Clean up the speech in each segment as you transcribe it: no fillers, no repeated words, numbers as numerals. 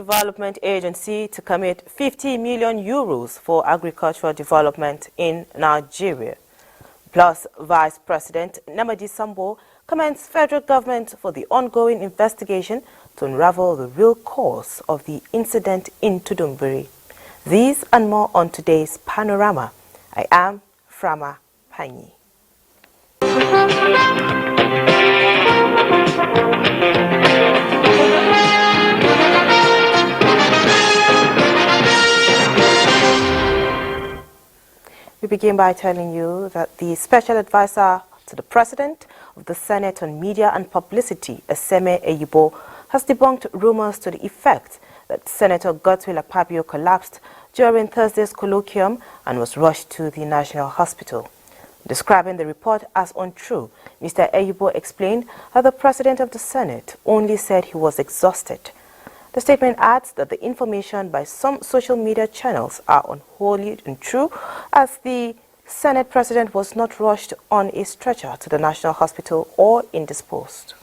Development Agency to commit 50 million euros for agricultural development in Nigeria. Plus, Vice President Namadi Sambo commends federal government for the ongoing investigation to unravel the real cause of the incident in Tudumbiri. These and more on today's Panorama. I am Frama Panyi. We begin by telling you that the Special Advisor to the President of the Senate on Media and Publicity, Eseme Eyibo, has debunked rumors to the effect that Senator Godswill Akpabio collapsed during Thursday's colloquium and was rushed to the National Hospital. Describing the report as untrue, Mr. Eyibo explained how the President of the Senate only said he was exhausted. The statement adds that the information by some social media channels are wholly untrue, as the Senate President was not rushed on a stretcher to the National Hospital or indisposed.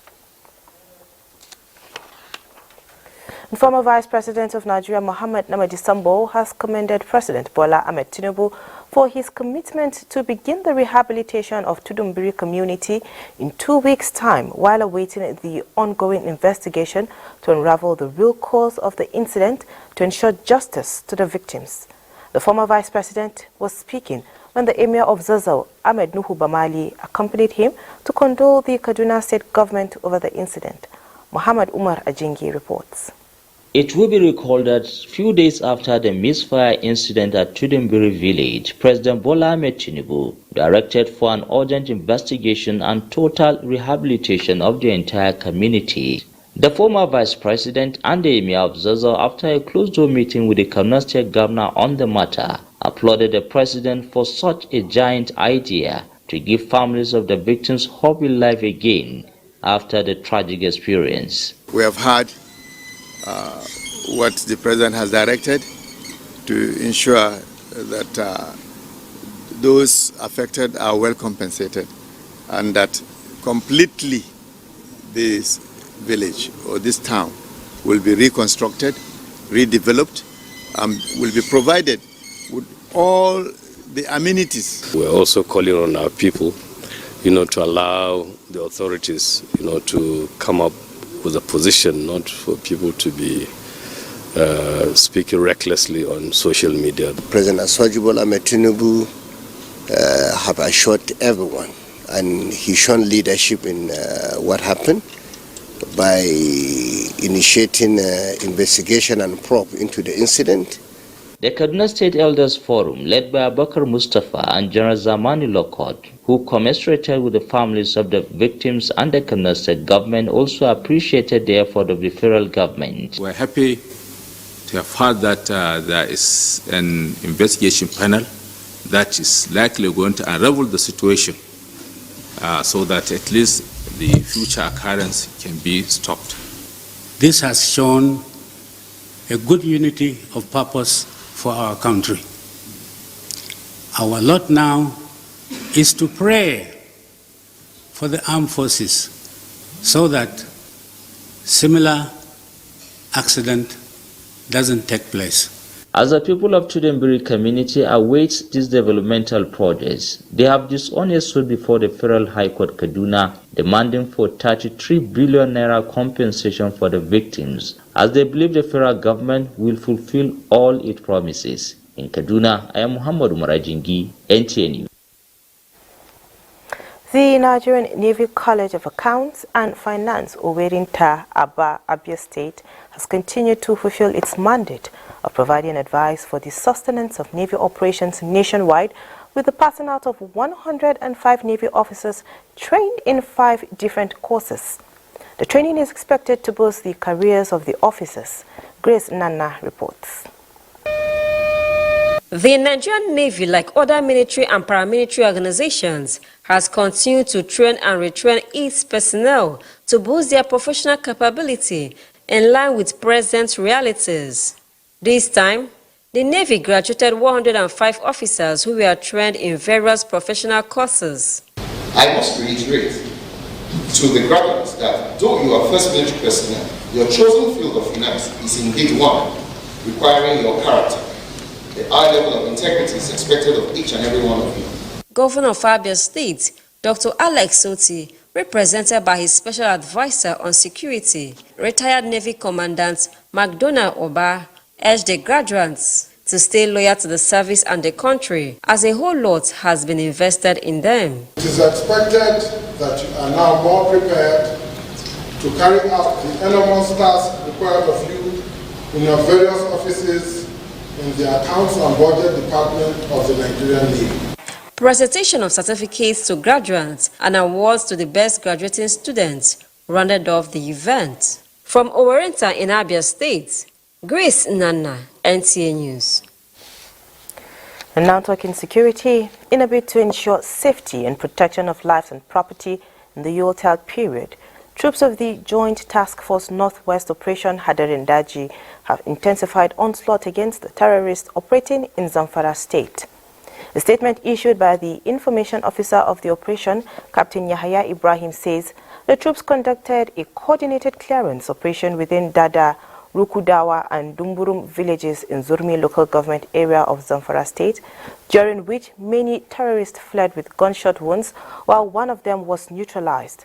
And former Vice President of Nigeria, Mohammed Namadi Sambo, has commended President Bola Ahmed Tinubu for his commitment to begin the rehabilitation of Tudumbiri community in 2 weeks' time while awaiting the ongoing investigation to unravel the real cause of the incident to ensure justice to the victims. The former Vice President was speaking when the Emir of Zazzau, Ahmed Nuhu Bamali, accompanied him to condole the Kaduna State government over the incident. Muhammad Umar Ajingi reports. It will be recalled that few days after the misfire incident at Tudumbiri village, President Bola Ahmed Tinubu directed for an urgent investigation and total rehabilitation of the entire community. The former Vice President and the Emir of Zazzau, after a closed-door meeting with the Kaduna State Governor on the matter, applauded the President for such a giant idea to give families of the victims hope in life again after the tragic experience. We have had what the President has directed to ensure that those affected are well compensated, and that completely this village or this town will be reconstructed, redeveloped, and will be provided with all the amenities. We're also calling on our people, to allow the authorities, to come up with a position, not for people to be speaking recklessly on social media. President Bola Ahmed Tinubu have assured everyone, and he shown leadership in what happened by initiating investigation and probe into the incident. The Kaduna State Elders Forum, led by Abubakar Mustafa and General Zamani Lokot, who commiserated with the families of the victims, and the Kaduna State government, also appreciated the effort of the federal government. We're happy to have heard that there is an investigation panel that is likely going to unravel the situation so that at least the future occurrence can be stopped. This has shown a good unity of purpose for our country. Our lot now is to pray for the armed forces so that similar accident doesn't take place. As the people of Tudumbiri community await these developmental projects, they have disowned a suit before the Federal High Court Kaduna demanding for 33 billion naira compensation for the victims, as they believe the federal government will fulfill all its promises. In Kaduna, I am Muhammad Umar Ajingi, NTA News. The Nigerian Navy College of Accounts and Finance, Owerinta, Abuja State, has continued to fulfill its mandate of providing advice for the sustenance of Navy operations nationwide, with the passing out of 105 Navy officers trained in 5 different courses. The training is expected to boost the careers of the officers. Grace Nana reports. The Nigerian Navy, like other military and paramilitary organizations, has continued to train and retrain its personnel to boost their professional capability in line with present realities. This time, the Navy graduated 105 officers who were trained in various professional courses. I must reiterate to the graduates that though you are first military personnel, Your chosen field of finance is indeed one requiring your character. The high level of integrity is expected of each and every one of you. Governor of Abia State, Dr. Alex Oti, represented by his special advisor on security, retired Navy Commandant McDonald Oba, urged the graduates to stay loyal to the service and the country, as a whole lot has been invested in them. It is expected that you are now more prepared to carry out the enormous tasks required of you in your various offices in the Accounts and Budget Department of the Nigerian Navy. Presentation of certificates to graduates and awards to the best graduating students rounded off the event. From Owerenta in Abia State, Grace Nana, NTA News. And now talking security, in a bid to ensure safety and protection of lives and property in the Yule-Tide period, troops of the Joint Task Force Northwest Operation Hadarindaji have intensified onslaught against the terrorists operating in Zamfara State. A statement issued by the information officer of the operation, Captain Yahya Ibrahim, says the troops conducted a coordinated clearance operation within Dada, Rukudawa and Dumburum villages in Zurmi local government area of Zamfara State, during which many terrorists fled with gunshot wounds, while one of them was neutralized.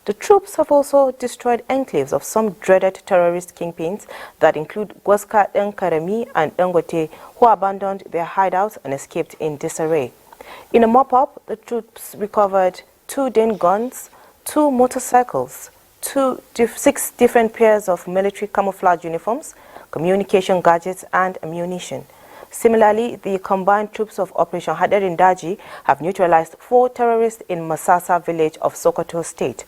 The troops have also destroyed enclaves of some dreaded terrorist kingpins that include Gwaska Nkarami and Dangote, who abandoned their hideouts and escaped in disarray. In a mop-up, the troops recovered 2 Den guns, 2 motorcycles, 6 different pairs of military camouflage uniforms, communication gadgets and ammunition. Similarly, the combined troops of Operation Hadarindaji have neutralized 4 terrorists in Masasa village of Sokoto State.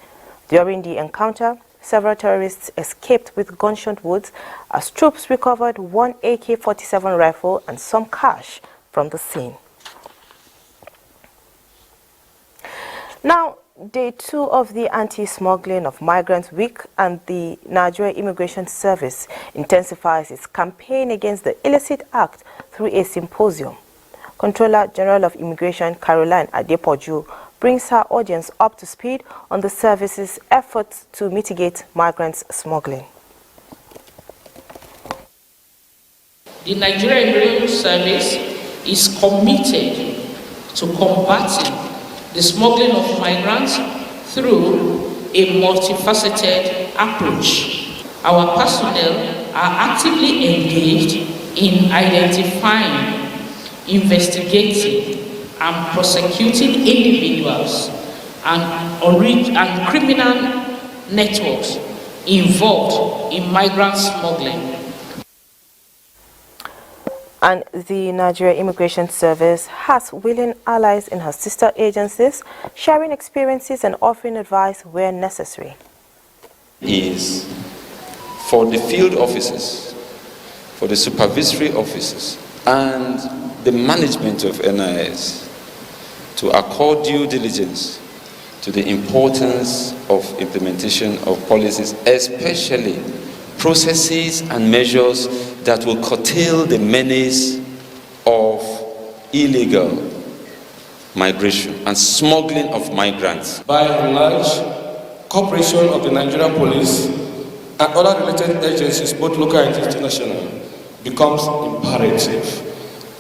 During the encounter, several terrorists escaped with gunshot wounds as troops recovered 1 AK-47 rifle and some cash from the scene. Now, Day 2 of the Anti-Smuggling of Migrants Week and the Nigerian Immigration Service intensifies its campaign against the illicit act through a symposium. Controller General of Immigration Caroline Adepoju brings her audience up to speed on the service's efforts to mitigate migrants smuggling. The Nigerian Immigration Service is committed to combating the smuggling of migrants through a multifaceted approach. Our personnel are actively engaged in identifying, investigating, and prosecuting individuals and criminal networks involved in migrant smuggling. And the Nigerian Immigration Service has willing allies in her sister agencies, sharing experiences and offering advice where necessary. Is for the field officers, for the supervisory officers, and the management of NIS to accord due diligence to the importance of implementation of policies, especially processes and measures that will curtail the menace of illegal migration and smuggling of migrants. By and large, cooperation of the Nigerian police and other related agencies, both local and international, becomes imperative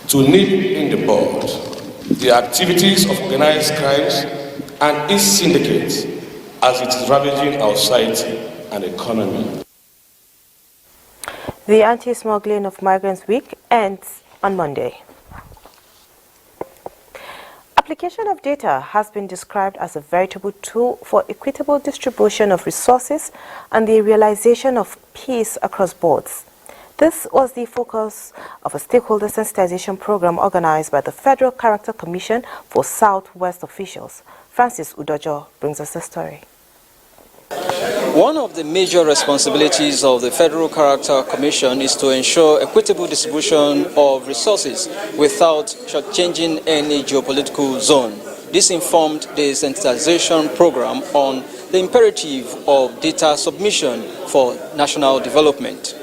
to nip in the bud the activities of organized crimes and its syndicates as it is ravaging our society and economy. The Anti-Smuggling of Migrants Week ends on Monday. Application of data has been described as a veritable tool for equitable distribution of resources and the realization of peace across boards. This was the focus of a stakeholder sensitization program organized by the Federal Character Commission for Southwest officials. Francis Udojo brings us the story. One of the major responsibilities of the Federal Character Commission is to ensure equitable distribution of resources without shortchanging any geopolitical zone. This informed the sensitization program on the imperative of data submission for national development.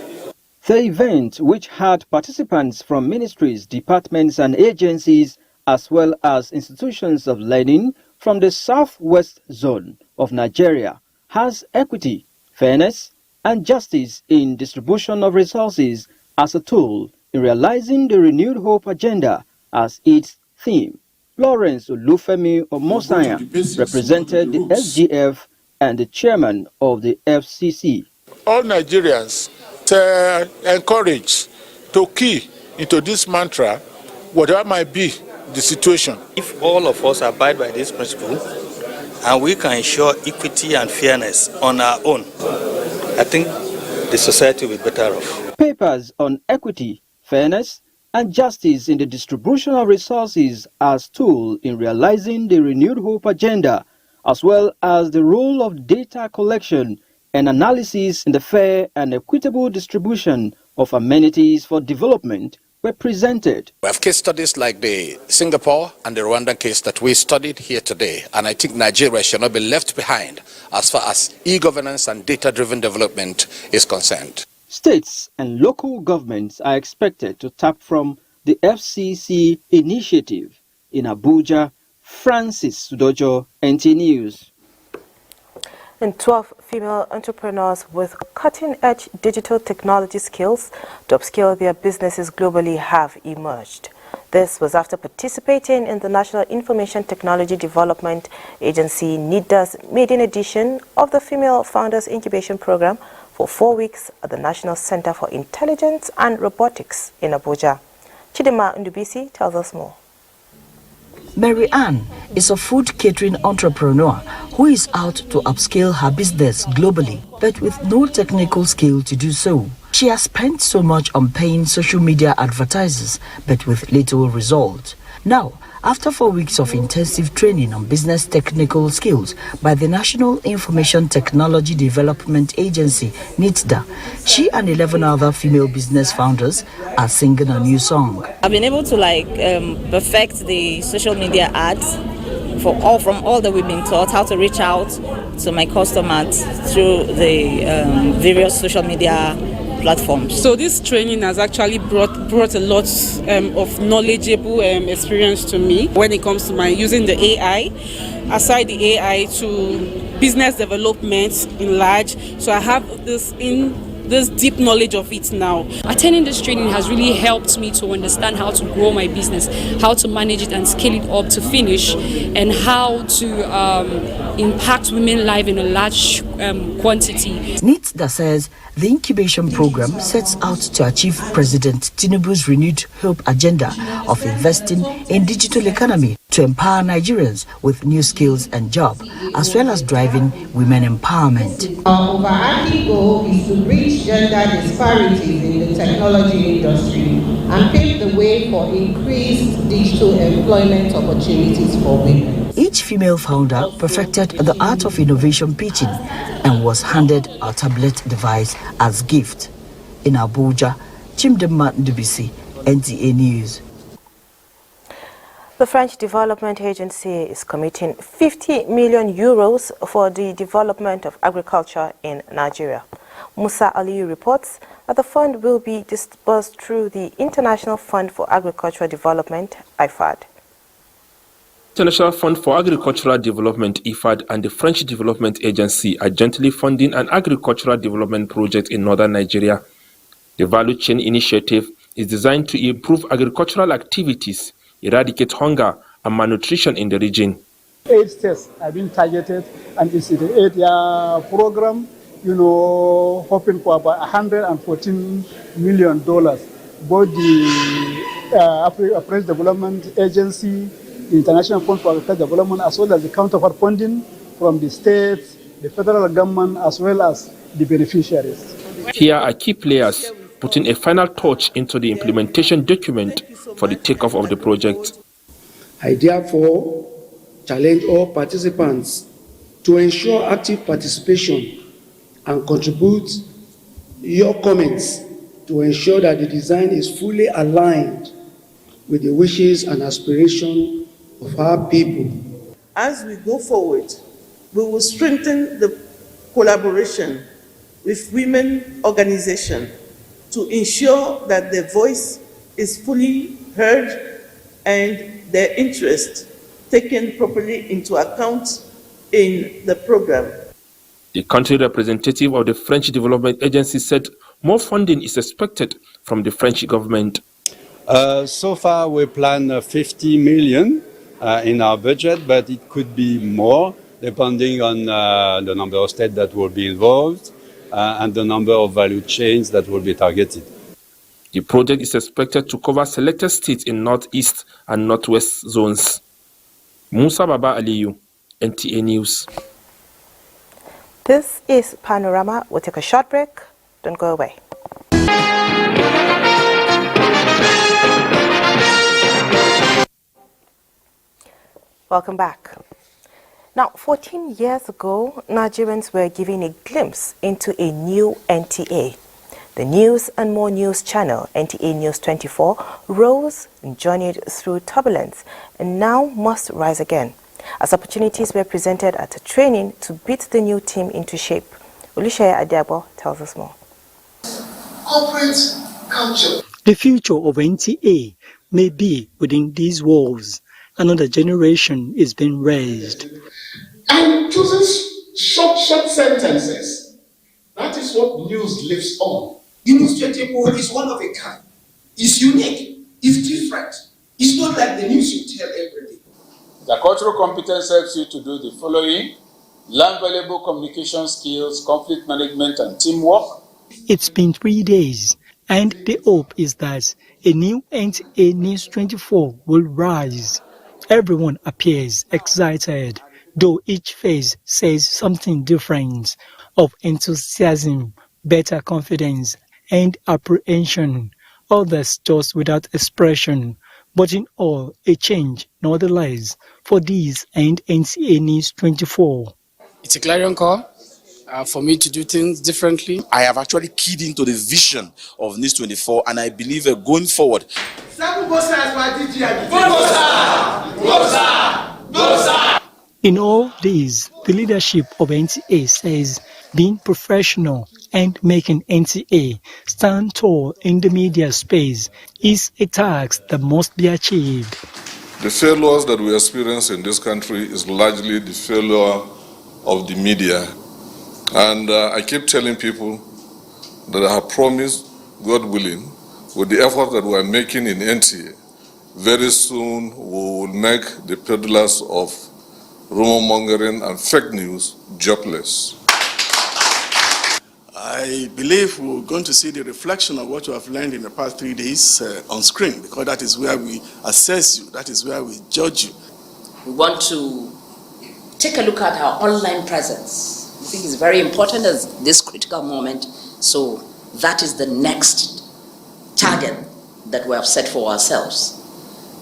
The event, which had participants from ministries, departments and agencies, as well as institutions of learning from the Southwest Zone of Nigeria, has equity, fairness, and justice in distribution of resources as a tool in realizing the renewed hope agenda as its theme. Lawrence Olufemi Omosanya represented the SGF and the chairman of the FCC. All Nigerians encouraged to key into this mantra, whatever might be the situation. If all of us abide by this principle and we can ensure equity and fairness on our own, I think the society will be better off. Papers on equity, fairness, and justice in the distribution of resources as tool in realizing the renewed hope agenda, as well as the role of data collection and analysis in the fair and equitable distribution of amenities for development were presented. We have case studies like the Singapore and the Rwandan case that we studied here today, and I think Nigeria should not be left behind as far as e-governance and data-driven development is concerned. States and local governments are expected to tap from the FCC initiative. In Abuja, Francis Sudojo, NTA News. And 12 female entrepreneurs with cutting-edge digital technology skills to upscale their businesses globally have emerged. This was after participating in the National Information Technology Development Agency NIDA's maiden edition of the Female Founders Incubation Program for 4 weeks at the National Center for Intelligence and Robotics in Abuja. Chidima Ndubisi tells us more. Mary Ann is a food catering entrepreneur who is out to upscale her business globally, but with no technical skill to do so. She has spent so much on paying social media advertisers, but with little result. Now, after 4 weeks of intensive training on business technical skills by the National Information Technology Development Agency, NITDA, she and 11 other female business founders are singing a new song. I've been able to perfect the social media ads from all that we've been taught, how to reach out to my customers through the various social media platforms. So this training has actually brought a lot of knowledgeable experience to me when it comes to my using the AI. Aside the AI to business development in large, so I have this deep knowledge of it now. Attending this training has really helped me to understand how to grow my business, how to manage it and scale it up to finish, and how to impact women's lives in a large quantity. NITDA says the incubation program sets out to achieve President Tinubu's renewed hope agenda of investing in digital economy to empower Nigerians with new skills and jobs, as well as driving women empowerment. Our overarching goal is to bridge gender disparities in the technology industry and pave the way for increased digital employment opportunities for women. Each female founder perfected the art of innovation pitching and was handed a tablet device as gift. In Abuja, Chimdema Ndubisi, NTA News. The French Development Agency is committing 50 million euros for the development of agriculture in Nigeria. Musa Aliyu reports that the fund will be disbursed through the International Fund for Agricultural Development, IFAD. International Fund for Agricultural Development, IFAD, and the French Development Agency are jointly funding an agricultural development project in northern Nigeria. The Value Chain Initiative is designed to improve agricultural activities, eradicate hunger and malnutrition in the region. 8 states have been targeted, and it's an 8-year program, hoping for about $114 million. Both the French Development Agency, the International Fund for Agricultural Development, as well as the counterpart funding from the states, the federal government, as well as the beneficiaries. Here are key players putting a final touch into the implementation document for the takeoff of the project. I therefore challenge all participants to ensure active participation and contribute your comments to ensure that the design is fully aligned with the wishes and aspirations of our people. As we go forward, we will strengthen the collaboration with women organizations to ensure that their voice is fully heard and their interest taken properly into account in the program. The country representative of the French Development Agency said more funding is expected from the French government. So far, we plan 50 million in our budget, but it could be more depending on the number of states that will be involved and the number of value chains that will be targeted. The project is expected to cover selected states in Northeast and Northwest zones. Musa Baba Aliyu, NTA News. This is Panorama. We'll take a short break. Don't go away. Welcome back. Now, 14 years ago, Nigerians were given a glimpse into a new NTA. The News and More News channel, NTA News 24, rose and journeyed through turbulence and now must rise again, as opportunities were presented at a training to beat the new team into shape. Oluseyi Adiabo tells us more. Corporate culture. The future of NTA may be within these walls. Another generation is being raised. And choosing short sentences. That is what news lives on. The News 24 is one of a kind. It's unique. It's different. It's not like the news you tell every day. The cultural competence helps you to do the following: learn valuable communication skills, conflict management, and teamwork. It's been 3 days, and the hope is that a new NTA News 24 will rise. Everyone appears excited, though each face says something different, of enthusiasm, better confidence, and apprehension. Others just without expression, but in all, a change, nonetheless, for these and NTA News 24. It's a clarion call for me to do things differently. I have actually keyed into the vision of News 24, and I believe going forward. In all these, the leadership of NTA says being professional and making NTA stand tall in the media space is a task that must be achieved. The failures that we experience in this country is largely the failure of the media. And I keep telling people that I have promised, God willing, with the effort that we are making in NTA, very soon we will make the peddlers of rumor mongering and fake news jobless. I believe we're going to see the reflection of what we have learned in the past 3 days on screen, because that is where we assess you, that is where we judge you. We want to take a look at our online presence. I think it's very important at this critical moment, so that is the next target that we have set for ourselves.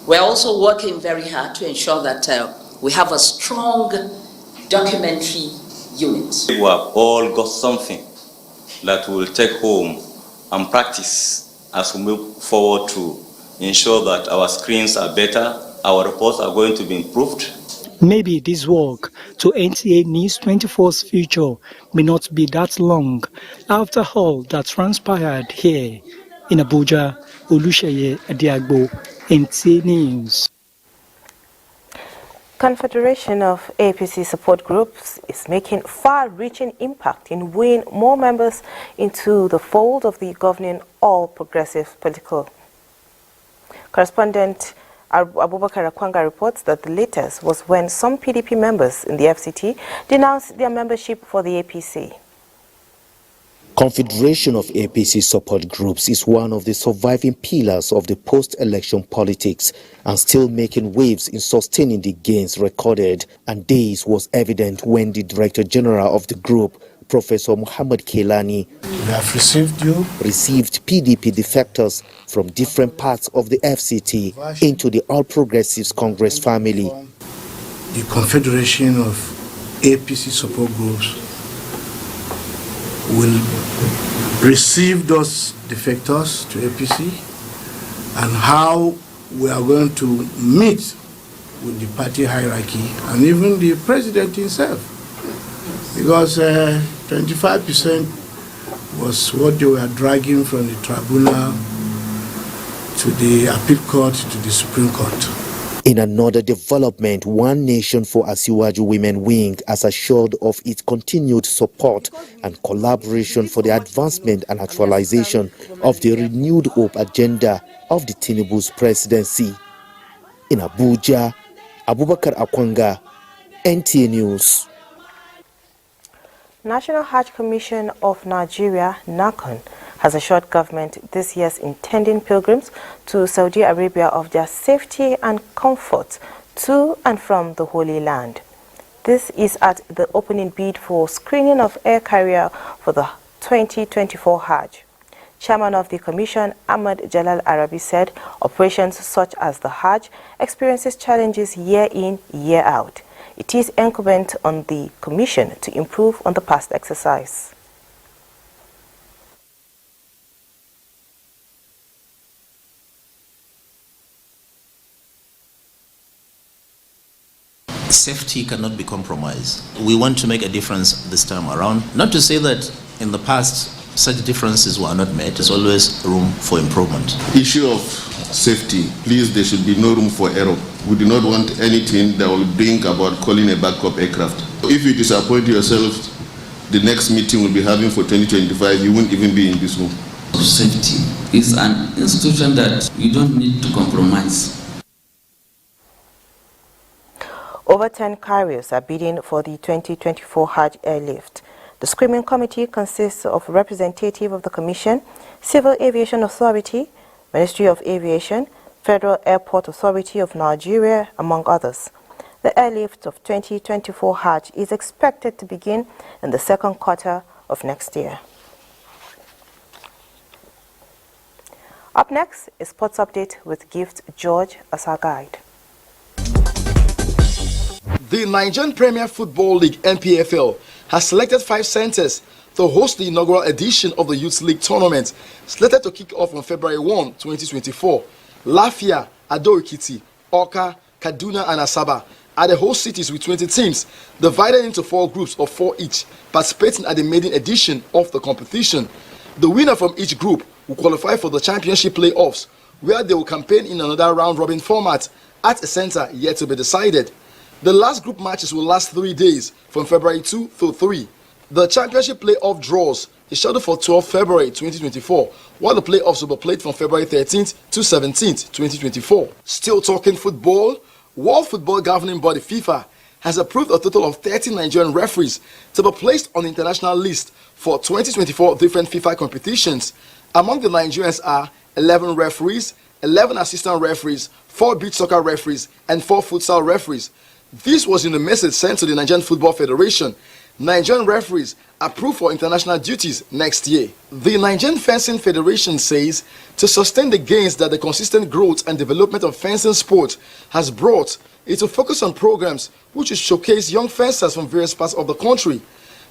We're also working very hard to ensure that we have a strong documentary unit. We have all got something that we will take home and practice as we move forward to ensure that our screens are better, our reports are going to be improved. Maybe this walk to NTA News 24's future may not be that long. After all that transpired here in Abuja, Oluseyi Adiabo, NTA News. Confederation of APC support groups is making far-reaching impact in wooing more members into the fold of the governing all-progressive political. Correspondent Abubakar Akwanga reports that the latest was when some PDP members in the FCT denounced their membership for the APC. Confederation of APC support groups is one of the surviving pillars of the post-election politics and still making waves in sustaining the gains recorded. And this was evident when the Director General of the group, Professor Muhammad Kelani, received PDP defectors from different parts of the FCT into the All Progressives Congress family. The Confederation of APC support groups will receive those defectors to APC, and how we are going to meet with the party hierarchy and even the president himself, because 25% was what they were dragging from the tribunal to the appeal court to the Supreme Court. In another development, One Nation for Asiwaju Women Wing has assured of its continued support and collaboration for the advancement and actualization of the renewed hope agenda of the Tinubu's presidency. In Abuja, Abubakar Akwanga, NTA News. National Hajj Commission of Nigeria, NACON, has assured government this year's intending pilgrims to Saudi Arabia of their safety and comfort to and from the Holy Land. This is at the opening bid for screening of air carrier for the 2024 Hajj. Chairman of the Commission, Ahmad Jalal Arabi, said operations such as the Hajj experiences challenges year in, year out. It is incumbent on the Commission to improve on the past exercise. Safety cannot be compromised. We want to make a difference this time around. Not to say that in the past such differences were not made. There's always room for improvement. Issue of safety, please, there should be no room for error. We do not want anything that will bring about calling a backup aircraft. If you disappoint yourself, the next meeting we'll be having for 2025, you won't even be in this room. Safety is an institution that you don't need to compromise. Over 10 carriers are bidding for the 2024 Hajj airlift. The screening committee consists of representatives of the Commission, Civil Aviation Authority, Ministry of Aviation, Federal Airport Authority of Nigeria, among others. The airlift of 2024 Hajj is expected to begin in the second quarter of next year. Up next is Sports Update with Gift George as our guide. The Nigerian Premier Football League (NPFL) has selected 5 centers to host the inaugural edition of the Youth League tournament, slated to kick off on February 1, 2024. Lafia, Ado-Ekiti, Awka, Kaduna, and Asaba are the host cities with 20 teams, divided into 4 groups of 4 each, participating at the maiden edition of the competition. The winner from each group will qualify for the championship playoffs, where they will campaign in another round-robin format at a center yet to be decided. The last group matches will last 3 days, from February 2 through 3. The championship playoff draws is scheduled for 12 February 2024, while the playoffs will be played from February 13th to 17th, 2024. Still talking football, World Football Governing Body FIFA has approved a total of 30 Nigerian referees to be placed on the international list for 2024 different FIFA competitions. Among the Nigerians are 11 referees, 11 assistant referees, 4 beach soccer referees, and 4 futsal referees. This was in a message sent to the Nigerian Football Federation. Nigerian referees approved for international duties next year. The Nigerian Fencing Federation says to sustain the gains that the consistent growth and development of fencing sport has brought, it will focus on programs which will showcase young fencers from various parts of the country.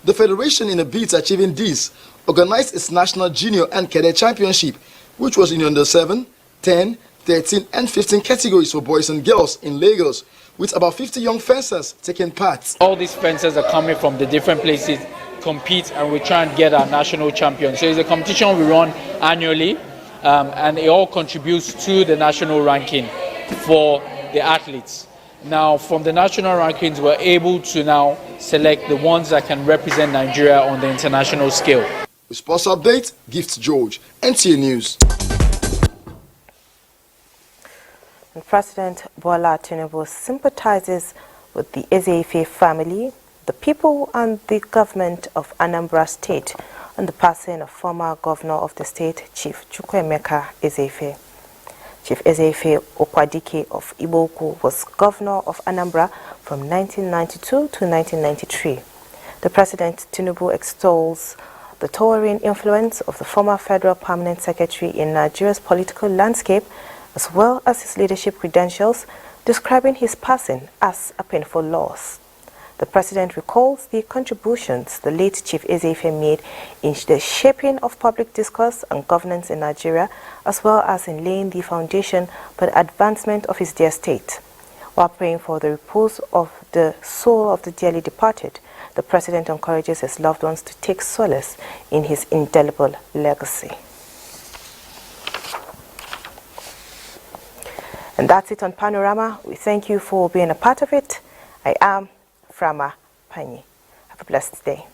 The Federation, in a bid to achieving this, organized its National Junior and Cadet Championship, which was in under 7, 10, 13, and 15 categories for boys and girls in Lagos, with about 50 young fencers taking part. All these fencers are coming from the different places, compete, and we try and get our national champion. So it's a competition we run annually, and it all contributes to the national ranking for the athletes. Now, from the national rankings, we're able to now select the ones that can represent Nigeria on the international scale. With Sports Update, Gift George, NTA News. President Bola Tinubu sympathizes with the Ezeife family, the people and the government of Anambra State on the passing of former governor of the state, Chief Chukwuemeka Ezeife. Chief Ezeife Okwadike of Igbo was governor of Anambra from 1992 to 1993. The President Tinubu extols the towering influence of the former Federal Permanent Secretary in Nigeria's political landscape, as well as his leadership credentials, describing his passing as a painful loss. The President recalls the contributions the late Chief Ezeife made in the shaping of public discourse and governance in Nigeria, as well as in laying the foundation for the advancement of his dear state. While praying for the repose of the soul of the dearly departed, the President encourages his loved ones to take solace in his indelible legacy. And that's it on Panorama. We thank you for being a part of it. I am Frama Panyi. Have a blessed day.